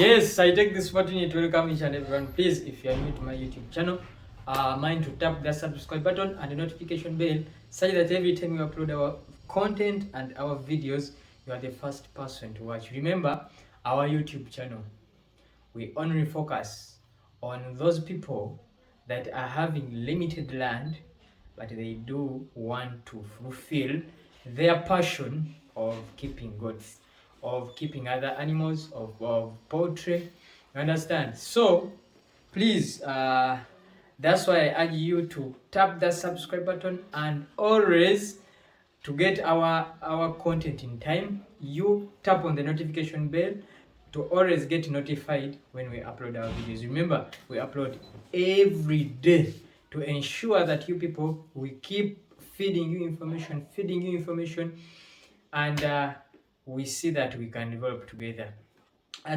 Yes, I take this opportunity to welcome each and everyone. Please, if you are new to my YouTube channel, mind to tap the subscribe button and the notification bell such that every time we upload our content and our videos, you are the first person to watch. Remember, our YouTube channel, we only focus on those people that are having limited land, but they do want to fulfill their passion of keeping goats, of keeping other animals, of poultry. You understand? So please, that's why I urge you to tap the subscribe button and always to get our content in time, you tap on the notification bell to always get notified when we upload our videos. Remember, we upload every day to ensure that you people, we keep feeding you information, and we see that we can develop together.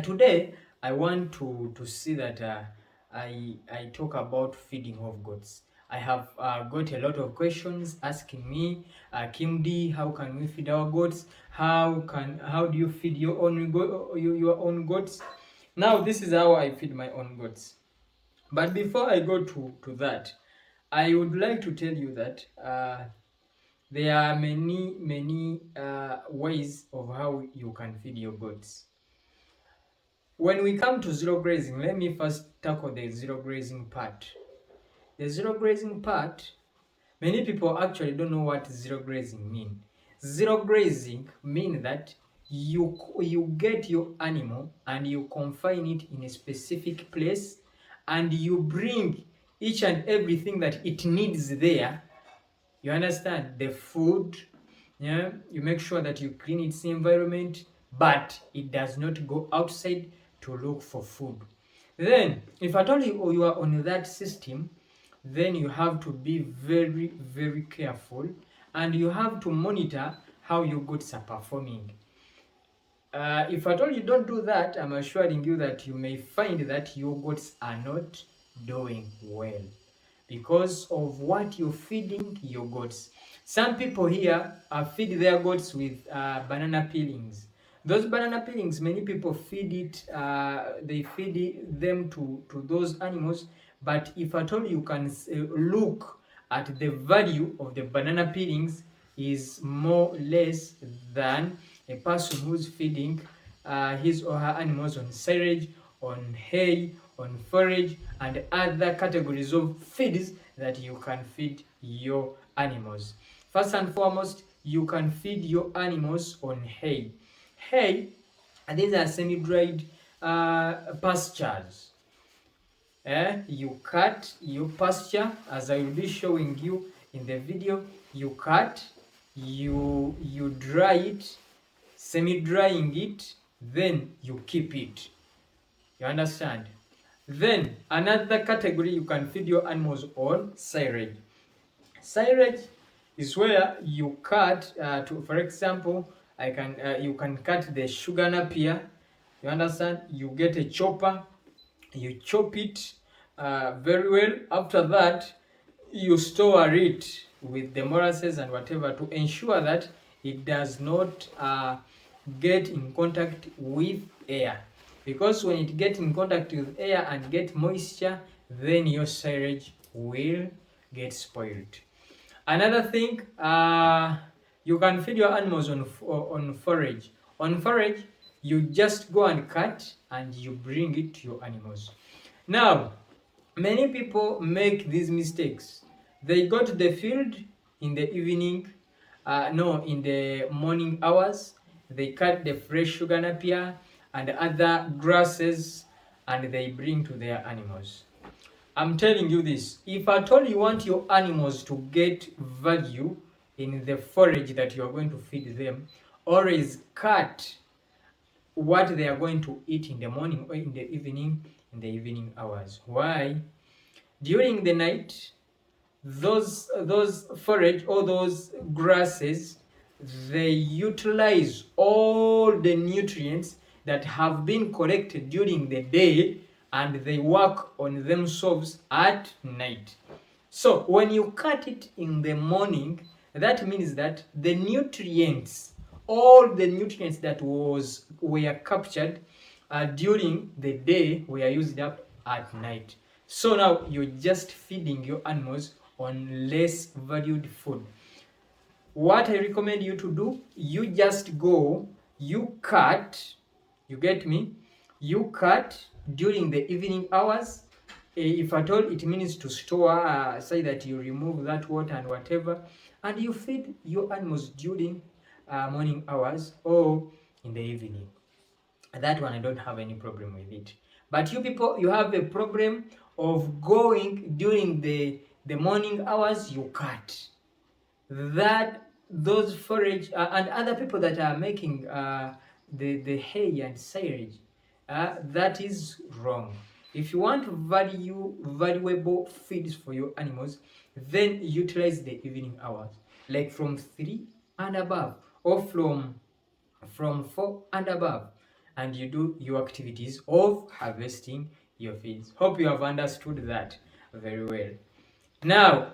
Today I want to see that I talk about feeding of goats. I have got a lot of questions asking me, Kim D, how can we feed our goats? How do you feed your own goats? Now this is how I feed my own goats. But before I go to that, I would like to tell you that there are many ways of how you can feed your goats. When we come to zero grazing, let me first tackle the zero grazing part. The zero grazing part, many people actually don't know what zero grazing means. Zero grazing means that you get your animal and you confine it in a specific place, and you bring each and everything that it needs there. You understand? The food, yeah, you make sure that you clean its environment, but it does not go outside to look for food. Then, if at all you are on that system, then you have to be very careful, and you have to monitor how your goats are performing. If at all you don't do that, I'm assuring you that you may find that your goats are not doing well because of what you're feeding your goats. Some people here feed their goats with banana peelings. Those banana peelings, many people feed it, they feed them to those animals, but if at all you can look at the value of the banana peelings is more or less than a person who's feeding his or her animals on silage, on hay, on forage, and other categories of feeds that you can feed your animals. First and foremost, you can feed your animals on hay. Hay, and these are semi-dried pastures. You cut your pasture, as I will be showing you in the video. You cut, you dry it, semi-drying it, then you keep it. You understand? Then another category, you can feed your animals on silage. Silage is where you cut for example, you can cut the sugar napier. You understand? You get a chopper, you chop it very well. After that, you store it with the molasses and whatever to ensure that it does not get in contact with air, because when it gets in contact with air and get moisture, then your silage will get spoiled. Another thing, you can feed your animals on forage. On forage, you just go and cut and you bring it to your animals. Now, many people make these mistakes. They go to the field in the evening, in the morning hours. They cut the fresh sugar napier and other grasses and they bring to their animals. I'm telling you this, if at all you want your animals to get value in the forage that you are going to feed them, always cut what they are going to eat in the morning or in the evening hours. Why? During the night, those forage or those grasses, they utilize all the nutrients that have been collected during the day, and they work on themselves at night. So when you cut it in the morning, that means that the nutrients, all the nutrients that were captured during the day were used up at night. So now you're just feeding your animals on less valued food. What I recommend you to do, you just go, you cut, you get me? You cut during the evening hours. If at all it means to store, say that you remove that water and whatever, and you feed your animals during morning hours or in the evening. That one I don't have any problem with it. But you people, you have a problem of going during the morning hours, you cut that those forage and other people that are making the hay and silage, that is wrong. If you want valuable feeds for your animals, then utilize the evening hours, like from 3 and above, or from 4 and above, and you do your activities of harvesting your feeds. Hope you have understood that very well. Now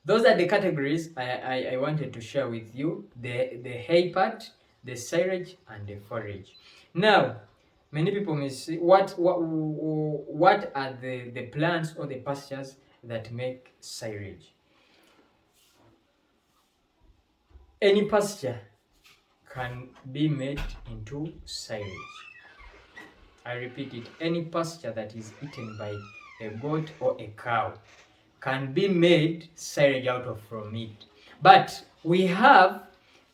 those are the categories I wanted to share with you: the hay part, the silage, and the forage. Now, many people may say, what are the plants or the pastures that make silage? Any pasture can be made into silage. I repeat it, any pasture that is eaten by a goat or a cow can be made silage out of from it. But we have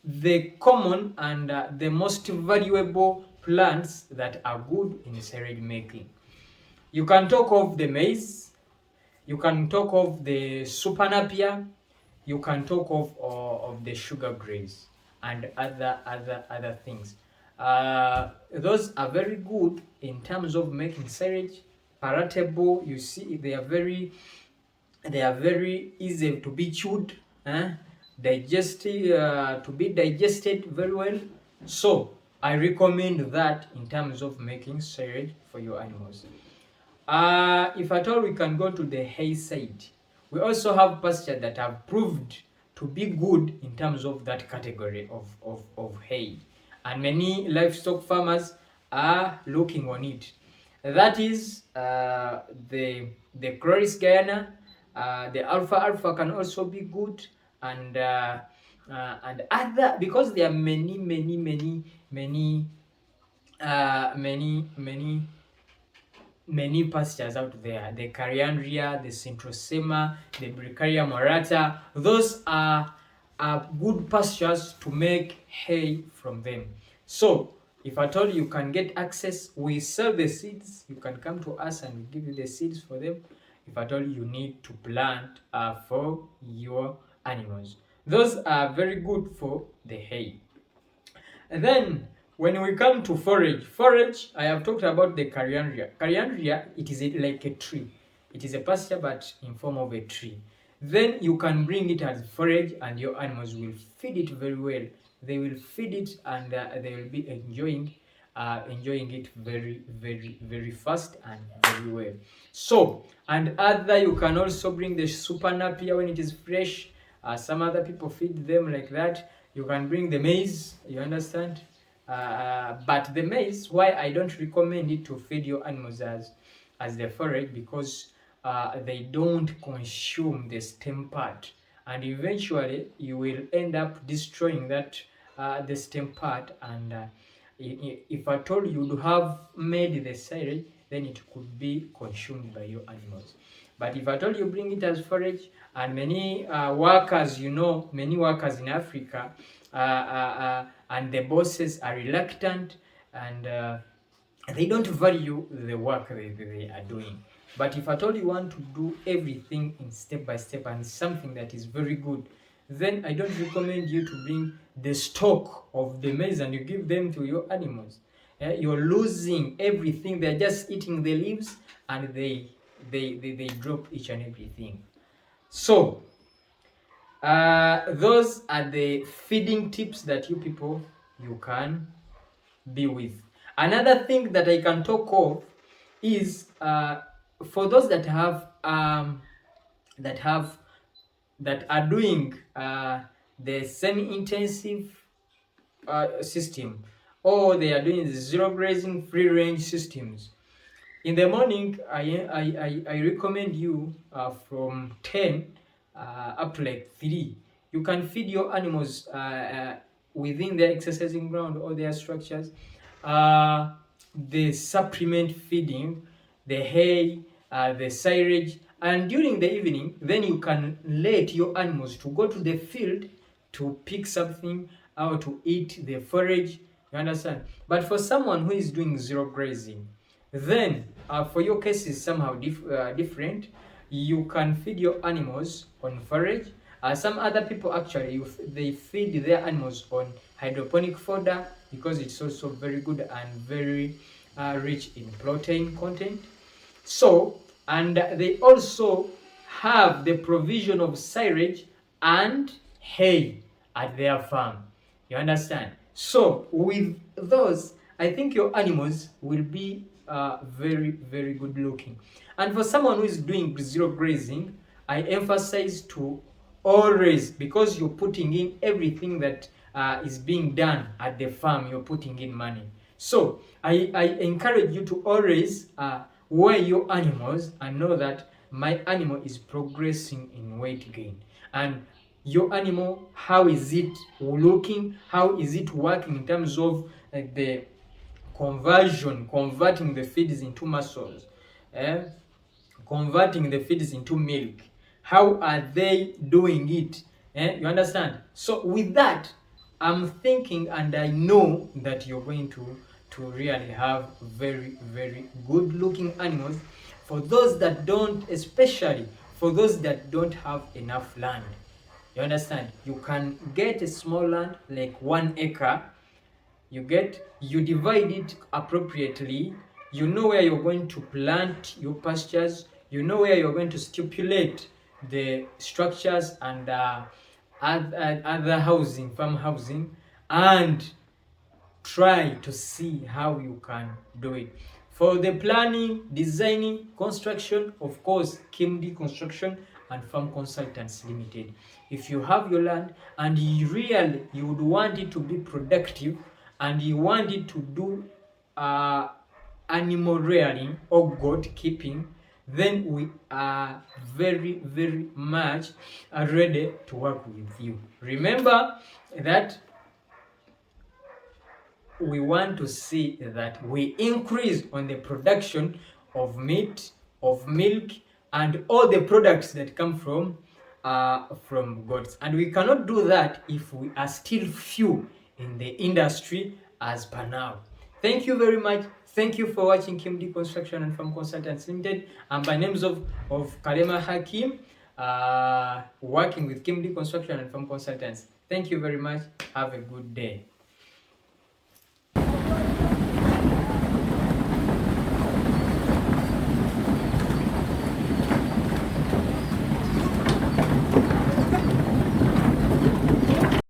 the common and the most valuable plants that are good in silage making. You can talk of the maize, you can talk of the super napier, you can talk of the sugar grass and other things. Those are very good in terms of making silage, palatable. You see, they are very easy to be chewed, to be digested very well. So I recommend that in terms of making silage for your animals. If at all we can go to the hay side, we also have pasture that have proved to be good in terms of that category of hay, and many livestock farmers are looking on it. That is the Chloris Guyana, the alfalfa can also be good, and other, because there are many pastures out there: the Cariandria, the Centrosema, the Bricaria morata. Those are good pastures to make hay from them. So if at all you can get access, we sell the seeds. You can come to us and we give you the seeds for them if at all you need to plant for your animals. Those are very good for the hay. And then when we come to forage, I have talked about the Cariandria. Cariandria, it is like a tree. It is a pasture but in form of a tree. Then you can bring it as forage and your animals will feed it very well. They will feed it and they will be enjoying it very fast and very well. So, and other, you can also bring the super napier when it is fresh. Some other people feed them like that. You can bring the maize, you understand? But the maize, why I don't recommend it to feed your animals as the forage, because they don't consume the stem part, and eventually you will end up destroying that the stem part, and if at all you have made the silage, then it could be consumed by your animals. But if at all you bring it as forage, and many workers, many workers in Africa, and the bosses are reluctant, and they don't value the work they are doing. But if at all you want to do everything in step by step and something that is very good, then I don't recommend you to bring the stock of the maize and you give them to your animals. You're losing everything. They're just eating the leaves and they drop each and everything. So those are the feeding tips that you people you can be with. Another thing that I can talk of is for those that are doing the semi-intensive system, or they are doing zero grazing, free range systems. In the morning, I recommend you from 10 up to like 3. You can feed your animals within their exercising ground or their structures. The supplement feeding, the hay, the silage, and during the evening, then you can let your animals to go to the field to pick something or to eat the forage. You understand? But for someone who is doing zero grazing, then for your case is somehow different. You can feed your animals on forage. Some other people actually they feed their animals on hydroponic fodder because it's also very good and very rich in protein content. So, and they also have the provision of silage and hay at their farm. You understand? So, with those, I think your animals will be very, very good looking. And for someone who is doing zero grazing, I emphasize to always, because you're putting in everything that is being done at the farm, you're putting in money. So I encourage you to always weigh your animals and know that my animal is progressing in weight gain. And your animal, how is it looking? How is it working in terms of the converting the feeds into muscles, converting the feeds into milk? How are they doing it? You understand? So with that, I'm thinking and I know that you're going to really have very, very good looking animals. For those that don't, especially for those that don't have enough land, you understand, you can get a small land like 1 acre. You divide it appropriately. You know where you're going to plant your pastures. You know where you're going to stipulate the structures and other housing, farm housing, and try to see how you can do it. For the planning, designing, construction, of course, KIMD Construction and Farm Consultants Limited. If you have your land and you would want it to be productive and you want it to do animal rearing or goat keeping, then we are very, very much ready to work with you. Remember that we want to see that we increase on the production of meat, of milk, and all the products that come from goats. And we cannot do that if we are still few in the industry as per now. Thank you very much. Thank you for watching KIMD Construction and Farm Consultants Limited. And by names of Karema Hakim, working with KIMD Construction and Farm Consultants. Thank you very much. Have a good day.